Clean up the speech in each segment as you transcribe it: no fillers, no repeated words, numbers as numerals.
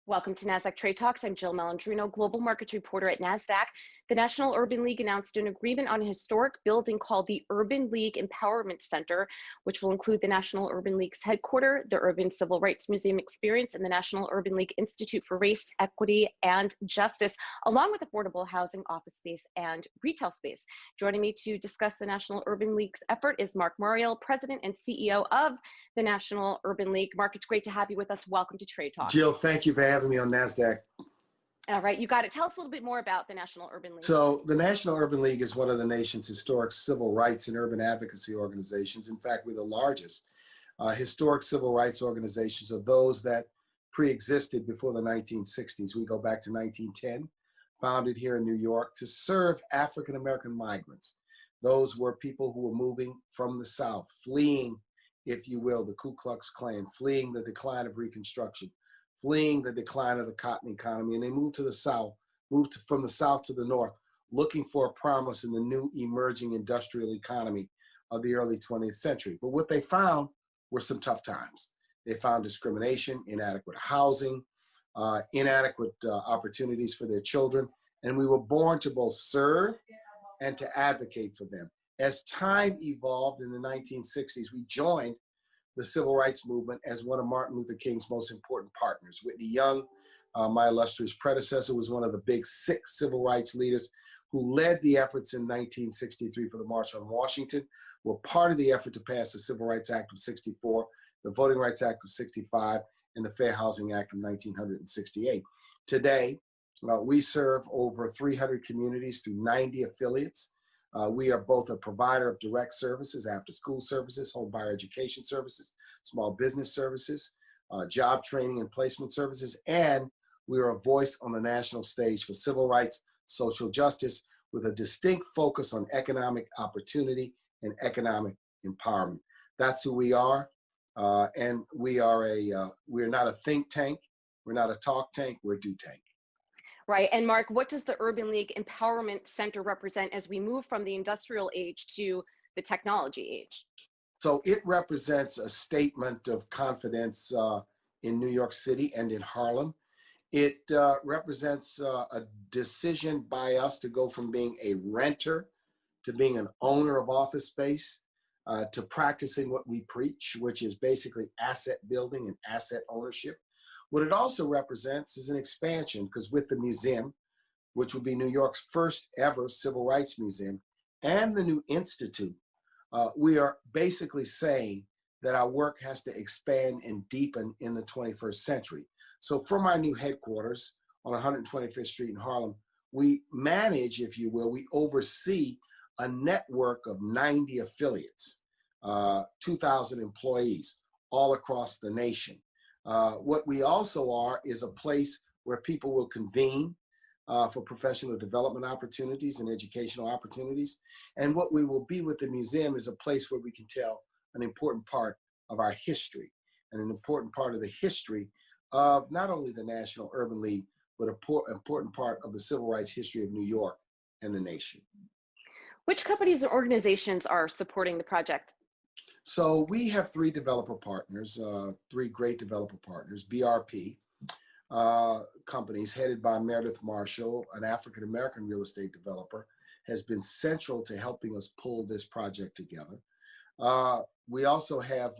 Welcome to Nasdaq Trade Talks. I'm Jill Malandrino, global markets reporter at Nasdaq. The National Urban League announced an agreement on a historic building called the Urban League Empowerment Center, which will include the National Urban League's headquarters, the Urban Civil Rights Museum Experience, and the National Urban League Institute for Race, Equity, and Justice, along with affordable housing, office space, and retail space. Joining me to discuss the National Urban League's effort is Marc Morial, President and CEO of the National Urban League. Marc, it's great to have you with us. Welcome to Trade Talk. Jill, thank you for having me on Nasdaq. All right, you got it. Tell us a little bit more about the National Urban League. So the National Urban League is one of the nation's historic civil rights and urban advocacy organizations. In fact, we're the largest historic civil rights organizations of those that pre-existed before the 1960s. We go back to 1910, founded here in New York to serve African-American migrants. Those were people who were moving from the South, fleeing, if you will, the Ku Klux Klan, fleeing the decline of Reconstruction, fleeing the decline of the cotton economy, and they moved to the South, from the South to the North, looking for a promise in the new emerging industrial economy of the early 20th century. But what they found were some tough times. They found discrimination, inadequate housing, inadequate opportunities for their children, and we were born to both serve and to advocate for them. As time evolved in the 1960s, we joined the civil rights movement as one of Martin Luther King's most important partners. Whitney Young, my illustrious predecessor, was one of the big 6 civil rights leaders who led the efforts in 1963 for the March on Washington, were part of the effort to pass the Civil Rights Act of '64, the Voting Rights Act of '65, and the Fair Housing Act of 1968. Today, we serve over 300 communities through 90 affiliates. We are both a provider of direct services, after-school services, home buyer education services, small business services, job training and placement services, and we are a voice on the national stage for civil rights, social justice, with a distinct focus on economic opportunity and economic empowerment. That's who we are, and we're not a think tank, we're not a talk tank, we're a do tank. Right. And Marc, what does the Urban League Empowerment Center represent as we move from the industrial age to the technology age? So it represents a statement of confidence in New York City and in Harlem. It represents a decision by us to go from being a renter to being an owner of office space, to practicing what we preach, which is basically asset building and asset ownership. What it also represents is an expansion, because with the museum, which will be New York's first ever civil rights museum, and the new institute, we are basically saying that our work has to expand and deepen in the 21st century. So from our new headquarters on 125th Street in Harlem, we manage, if you will, we oversee a network of 90 affiliates, 2,000 employees all across the nation. What we also are is a place where people will convene for professional development opportunities and educational opportunities. And what we will be with the museum is a place where we can tell an important part of our history and an important part of the history of not only the National Urban League, but an important part of the civil rights history of New York and the nation. Which companies and organizations are supporting the project? So we have 3 developer partners, 3 great developer partners. BRP companies headed by Meredith Marshall, an African-American real estate developer, has been central to helping us pull this project together. We also have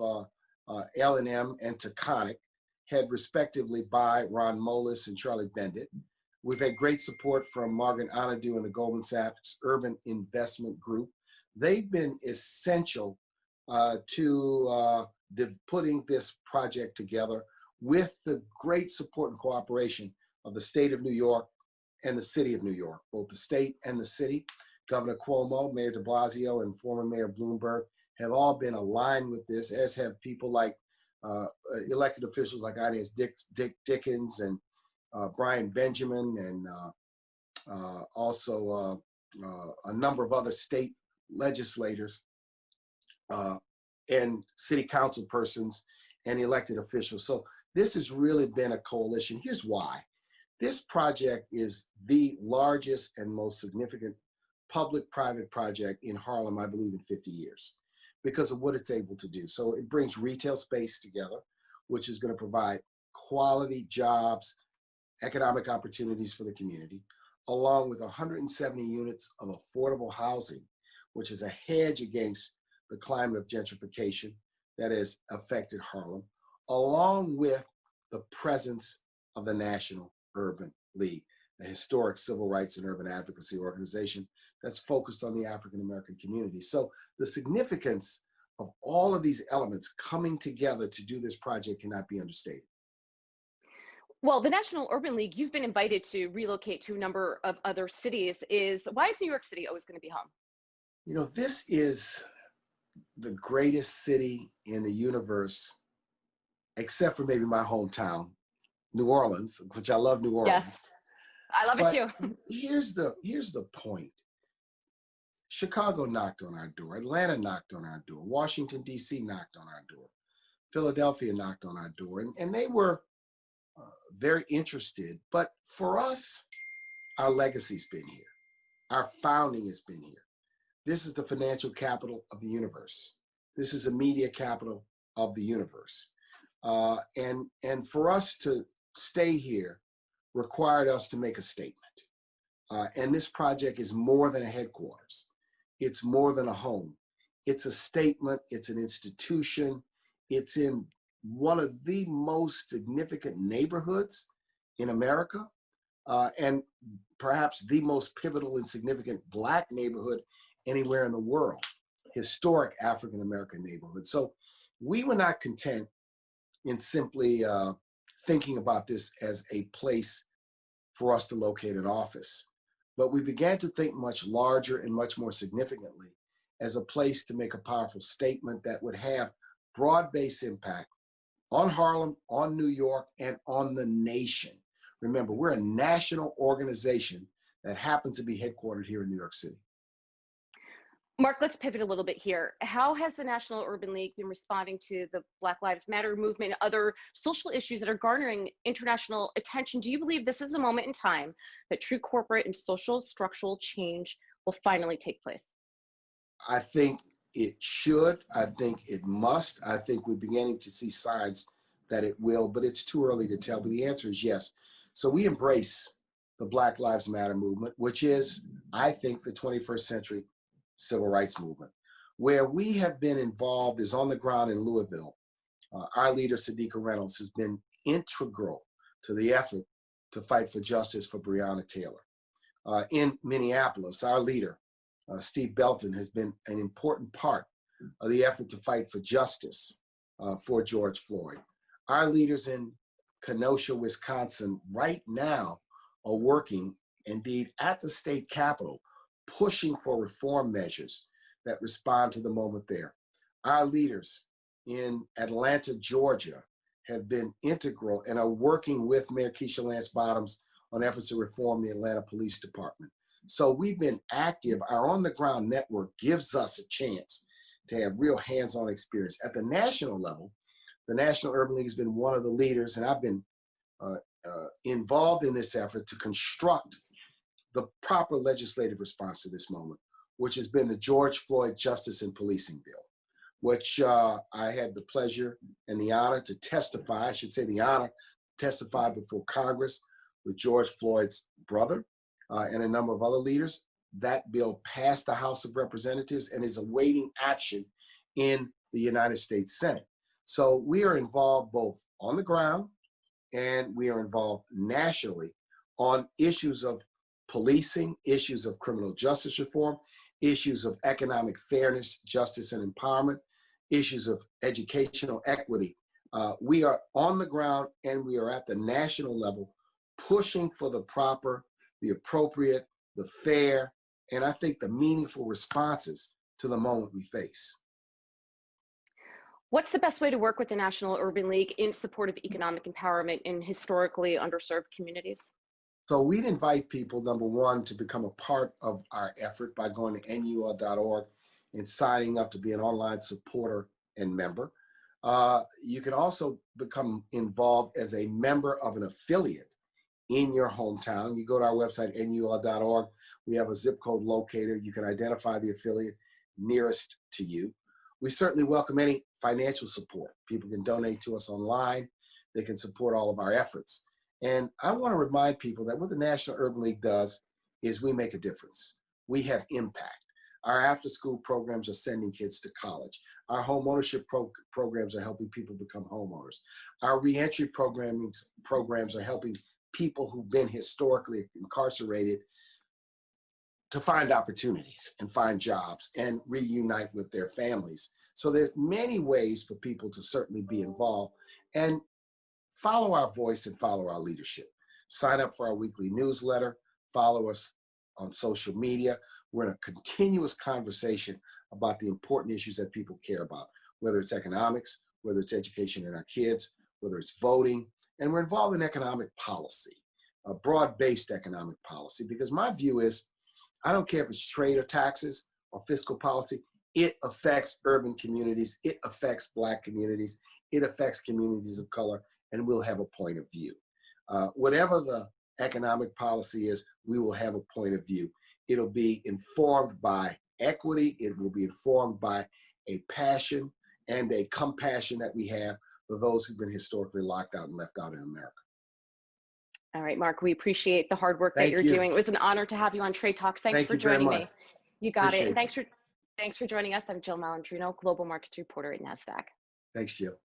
L&M and Taconic, head respectively by Ron Molis and Charlie Bendit. We've had great support from Margaret Anadou and the Goldman Sachs Urban Investment Group. They've been essential to putting this project together with the great support and cooperation of the state of New York and the city of New York. Both the state and the city, Governor Cuomo, Mayor de Blasio, and former Mayor Bloomberg have all been aligned with this, as have people like elected officials like Inez Dickens and Brian Benjamin, and also a number of other state legislators and city council persons and elected officials. So this has really been a coalition. Here's why. This project is the largest and most significant public-private project in Harlem, I believe, in 50 years, because of what it's able to do. So it brings retail space together, which is going to provide quality jobs, economic opportunities for the community, along with 170 units of affordable housing, which is a hedge against the climate of gentrification that has affected Harlem, along with the presence of the National Urban League, a historic civil rights and urban advocacy organization that's focused on the African American community. So the significance of all of these elements coming together to do this project cannot be understated. Well, the National Urban League, you've been invited to relocate to a number of other cities. Why is New York City always going to be home? You know, this is the greatest city in the universe, except for maybe my hometown, New Orleans, which I love New Yes, Orleans. I love it But too. here's the point. Chicago knocked on our door. Atlanta knocked on our door. Washington, D.C. knocked on our door. Philadelphia knocked on our door. And they were very interested. But for us, our legacy's been here. Our founding has been here. This is the financial capital of the universe. This is the media capital of the universe. And for us to stay here required us to make a statement. And this project is more than a headquarters. It's more than a home. It's a statement. It's an institution. It's in one of the most significant neighborhoods in America, and perhaps the most pivotal and significant Black neighborhood anywhere in the world, historic African American neighborhood. So we were not content in simply thinking about this as a place for us to locate an office. But we began to think much larger and much more significantly as a place to make a powerful statement that would have broad-based impact on Harlem, on New York, and on the nation. Remember, we're a national organization that happens to be headquartered here in New York City. Marc, let's pivot a little bit here. How has the National Urban League been responding to the Black Lives Matter movement, other social issues that are garnering international attention? Do you believe this is a moment in time that true corporate and social structural change will finally take place? I think it should. I think it must. I think we're beginning to see signs that it will, but it's too early to tell. But the answer is yes. So we embrace the Black Lives Matter movement, which is, I think, the 21st century civil rights movement. Where we have been involved is on the ground in Louisville. Our leader, Sadiqa Reynolds, has been integral to the effort to fight for justice for Breonna Taylor. In Minneapolis, our leader, Steve Belton, has been an important part of the effort to fight for justice for George Floyd. Our leaders in Kenosha, Wisconsin, right now are working, indeed, at the state capitol, pushing for reform measures that respond to the moment there. Our leaders in Atlanta, Georgia, have been integral and are working with Mayor Keisha Lance Bottoms on efforts to reform the Atlanta Police Department. So we've been active. Our on-the-ground network gives us a chance to have real hands-on experience. At the national level, the National Urban League has been one of the leaders, and I've been involved in this effort to construct the proper legislative response to this moment, which has been the George Floyd Justice and Policing Bill, which I had the pleasure and the honor to testify, I should say the honor, testify before Congress with George Floyd's brother and a number of other leaders. That bill passed the House of Representatives and is awaiting action in the United States Senate. So we are involved both on the ground and we are involved nationally on issues of policing, issues of criminal justice reform, issues of economic fairness, justice, and empowerment, issues of educational equity. We are on the ground and we are at the national level pushing for the proper, the appropriate, the fair, and I think the meaningful responses to the moment we face. What's the best way to work with the National Urban League in support of economic empowerment in historically underserved communities? So we'd invite people, number one, to become a part of our effort by going to nul.org and signing up to be an online supporter and member. You can also become involved as a member of an affiliate in your hometown. You go to our website, nul.org. We have a zip code locator. You can identify the affiliate nearest to you. We certainly welcome any financial support. People can donate to us online. They can support all of our efforts. And I want to remind people that what the National Urban League does is we make a difference. We have impact. Our after-school programs are sending kids to college. Our home ownership programs are helping people become homeowners. Our reentry programs are helping people who've been historically incarcerated to find opportunities and find jobs and reunite with their families. So there's many ways for people to certainly be involved and follow our voice and follow our leadership. Sign up for our weekly newsletter, follow us on social media. We're in a continuous conversation about the important issues that people care about, whether it's economics, whether it's education in our kids, whether it's voting, and we're involved in economic policy, a broad-based economic policy, because my view is, I don't care if it's trade or taxes or fiscal policy, it affects urban communities, it affects Black communities, it affects communities of color, and we'll have a point of view. Whatever the economic policy is, we will have a point of view. It'll be informed by equity, it will be informed by a passion and a compassion that we have for those who've been historically locked out and left out in America. All right, Marc, we appreciate the hard work that Thank you're you. doing. It was an honor to have you on Trade Talks. Thanks for Thank you very joining much. me. You got it. Appreciate And thanks for joining us. I'm Jill Malandrino, Global Markets Reporter at Nasdaq. Thanks, Jill.